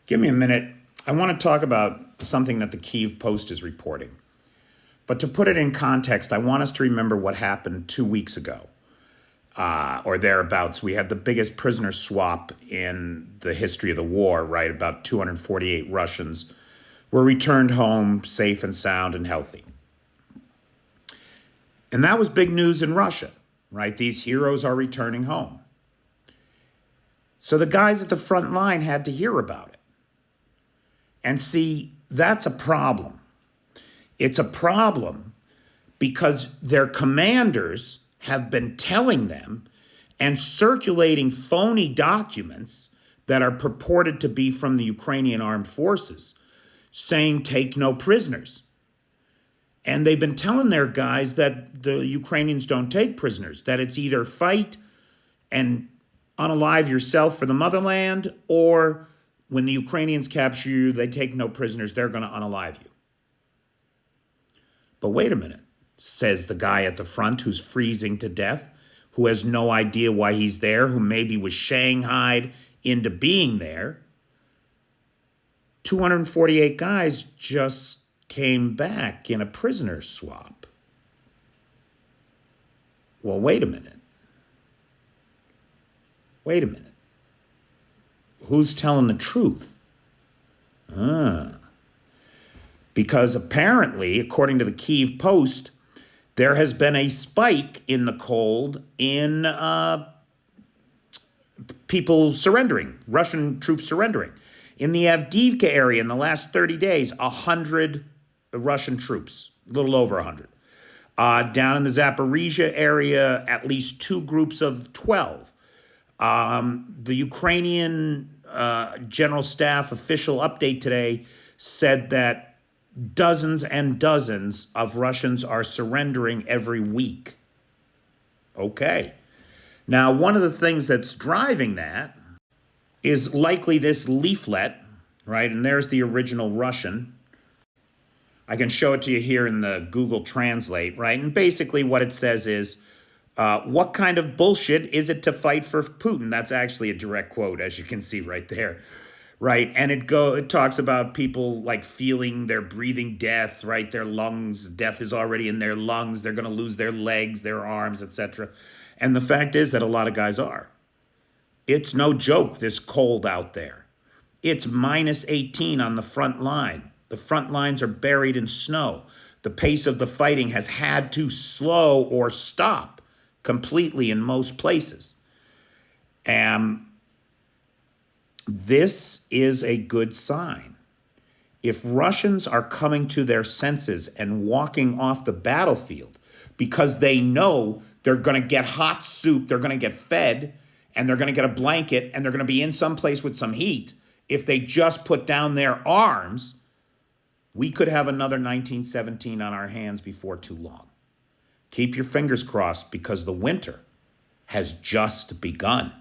Give me a minute. I want to talk about something that the Kyiv Post is reporting. But to put it in context, I want us to remember what happened 2 weeks ago, or thereabouts. We had the biggest prisoner swap in the history of the war, right? About 248 Russians were returned home safe and sound and healthy. And that was big news in Russia, right? These heroes are returning home. So the guys at the front line had to hear about it. And see, that's a problem. It's a problem because their commanders have been telling them and circulating phony documents that are purported to be from the Ukrainian armed forces, saying take no prisoners. And they've been telling their guys that the Ukrainians don't take prisoners, that it's either fight and unalive yourself for the motherland, or when the Ukrainians capture you, they take no prisoners, they're going to unalive you. But wait a minute, says the guy at the front who's freezing to death, who has no idea why he's there, who maybe was shanghaied into being there. 248 guys just came back in a prisoner swap. Well, wait a minute. Wait a minute. Who's telling the truth? Because apparently, according to the Kyiv Post, there has been a spike in the cold in people surrendering, Russian troops surrendering. In the Avdiivka area in the last 30 days, 100 Russian troops, a little over 100. Down in the Zaporizhia area, at least 2 groups of 12. The Ukrainian General Staff official update today said that dozens and dozens of Russians are surrendering every week. Okay. Now, one of the things that's driving that is likely this leaflet, right? And there's the original Russian. I can show it to you here in the Google Translate, right? And basically what it says is, what kind of bullshit is it to fight for Putin? That's actually a direct quote, as you can see right there, right? And it talks about people like feeling they're breathing death, right? Their lungs, death is already in their lungs. They're going to lose their legs, their arms, etc. And the fact is that a lot of guys are. It's no joke, this cold out there. It's minus 18 on the front line. The front lines are buried in snow. The pace of the fighting has had to slow or stop completely in most places. This is a good sign. If Russians are coming to their senses and walking off the battlefield because they know they're going to get hot soup, they're going to get fed, and they're going to get a blanket, and they're going to be in some place with some heat, if they just put down their arms, we could have another 1917 on our hands before too long. Keep your fingers crossed because the winter has just begun.